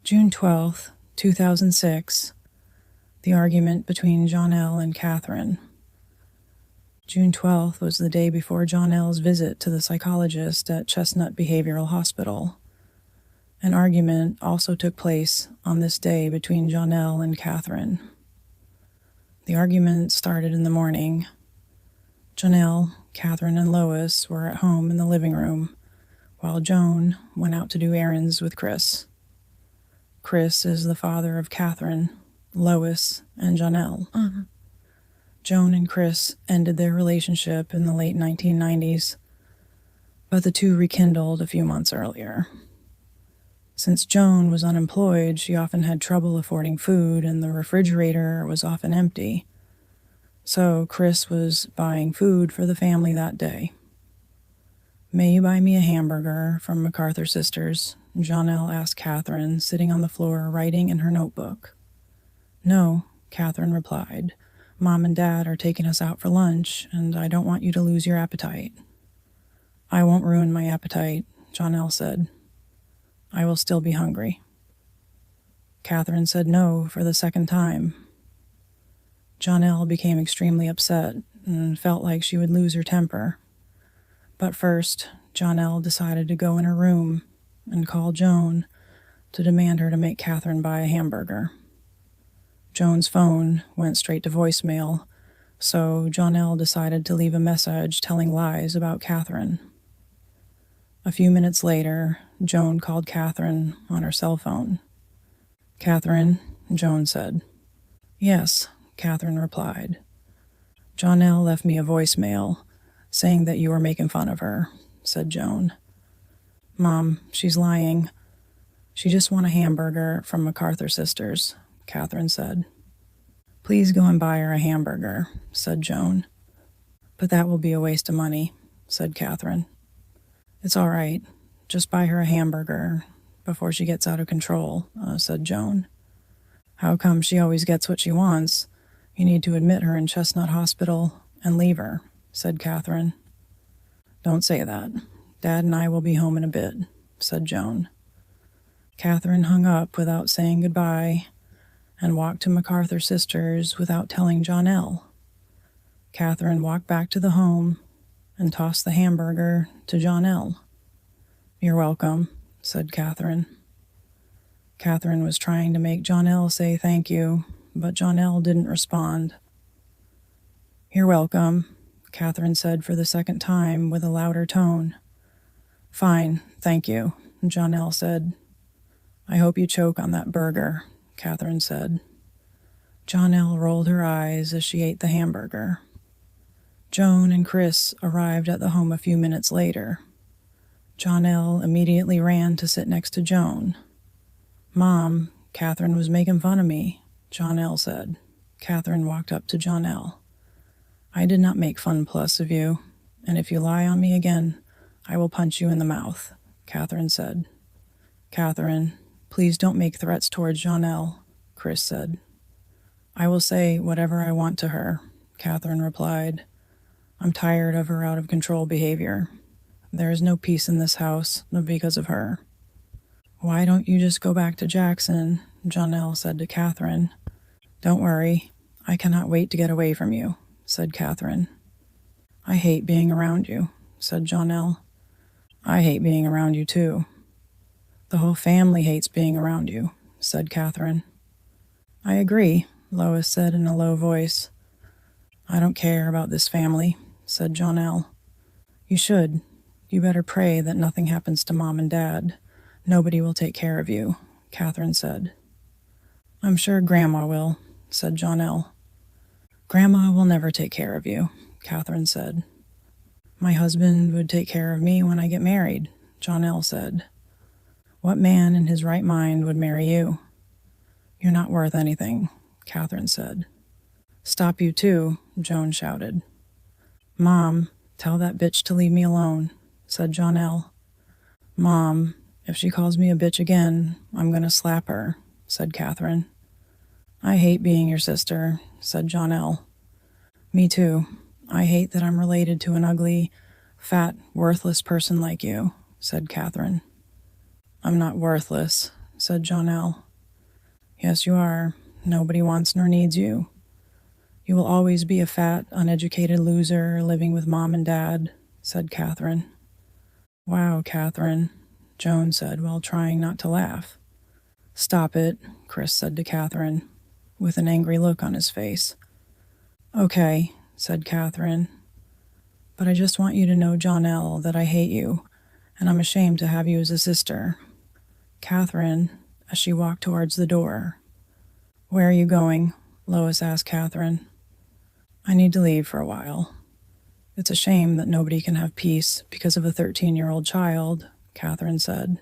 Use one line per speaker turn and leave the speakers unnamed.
June 12th, 2006. The argument between Jaunell and Catherine. June 12th was the day before Jaunell's visit to the psychologist at Chestnut Behavioral Hospital. An argument also took place on this day between Jaunell and Catherine. The argument started in the morning. Jaunell, Catherine, and Lois were at home in the living room, while Joan went out to do errands with Chris. Chris is the father of Catherine, Lois, and Jaunell. Joan and Chris ended their relationship in the late 1990s, but the two rekindled a few months earlier. Since Joan was unemployed, she often had trouble affording food, and the refrigerator was often empty. So Chris was buying food for the family that day. "May you buy me a hamburger from MacArthur Sisters?" Jaunell asked Catherine, sitting on the floor writing in her notebook. "No," Catherine replied. "Mom and Dad are taking us out for lunch, and I don't want you to lose your appetite." "I won't ruin my appetite," Jaunell said. "I will still be hungry." Catherine said no for the second time. Jaunell became extremely upset and felt like she would lose her temper. But first, Jaunell decided to go in her room and call Joan to demand her to make Catherine buy a hamburger. Joan's phone went straight to voicemail, so Jaunell decided to leave a message telling lies about Catherine. A few minutes later, Joan called Catherine on her cell phone. "Catherine," Joan said. "Yes," Catherine replied. "Jaunell left me a voicemail saying that you were making fun of her," said Joan. "Mom, she's lying. She just won a hamburger from MacArthur Sisters," Catherine said. "Please go and buy her a hamburger," said Joan. "But that will be a waste of money," said Catherine. "It's all right. Just buy her a hamburger before she gets out of control," said Joan. "How come she always gets what she wants? You need to admit her in Chestnut Hospital and leave her," said Catherine. "Don't say that. Dad and I will be home in a bit," said Joan. Catherine hung up without saying goodbye and walked to MacArthur Sisters without telling Jaunell. Catherine walked back to the home and tossed the hamburger to Jaunell. "You're welcome," said Catherine. Catherine was trying to make Jaunell say thank you, but Jaunell didn't respond. "You're welcome," Catherine said for the second time with a louder tone. "Fine, thank you," Jaunell said. "I hope you choke on that burger," Catherine said. Jaunell rolled her eyes as she ate the hamburger. Joan and Chris arrived at the home a few minutes later. Jaunell immediately ran to sit next to Joan. "Mom, Catherine was making fun of me," Jaunell said. Catherine walked up to Jaunell. "I did not make fun plus of you, and if you lie on me again, I will punch you in the mouth," Catherine said. "Catherine, please don't make threats towards Jaunell," Chris said. "I will say whatever I want to her," Catherine replied. "I'm tired of her out-of-control behavior. There is no peace in this house because of her." "Why don't you just go back to Jackson?" Jaunell said to Catherine. "Don't worry, I cannot wait to get away from you," said Catherine. "I hate being around you," said Jaunell. "I hate being around you too." "The whole family hates being around you," said Catherine. "I agree," Lois said in a low voice. "I don't care about this family," said Jaunell. "You should. You better pray that nothing happens to Mom and Dad. Nobody will take care of you," Catherine said. "I'm sure Grandma will," said Jaunell. "Grandma will never take care of you," Catherine said. "My husband would take care of me when I get married," Jaunell said. "What man in his right mind would marry you?" "You're not worth anything," Catherine said. "Stop you too," Joan shouted. "Mom, tell that bitch to leave me alone," said Jaunell. "Mom, if she calls me a bitch again, I'm going to slap her," said Catherine. "I hate being your sister," said Jaunell. "Me too. I hate that I'm related to an ugly, fat, worthless person like you," said Catherine. "I'm not worthless," said Jaunell. Yes, you are. Nobody wants nor needs you. You will always be a fat, uneducated loser living with Mom and Dad, said Catherine. Wow, Catherine, Joan said while trying not to laugh. Stop it, Chris said to Catherine, with an angry look on his face. Okay, said Catherine. But I just want you to know, Jaunell, that I hate you, and I'm ashamed to have you as a sister. Catherine, as she walked towards the door. Where are you going? Lois asked Catherine. I need to leave for a while. It's a shame that nobody can have peace because of a 13-year-old child, Catherine said,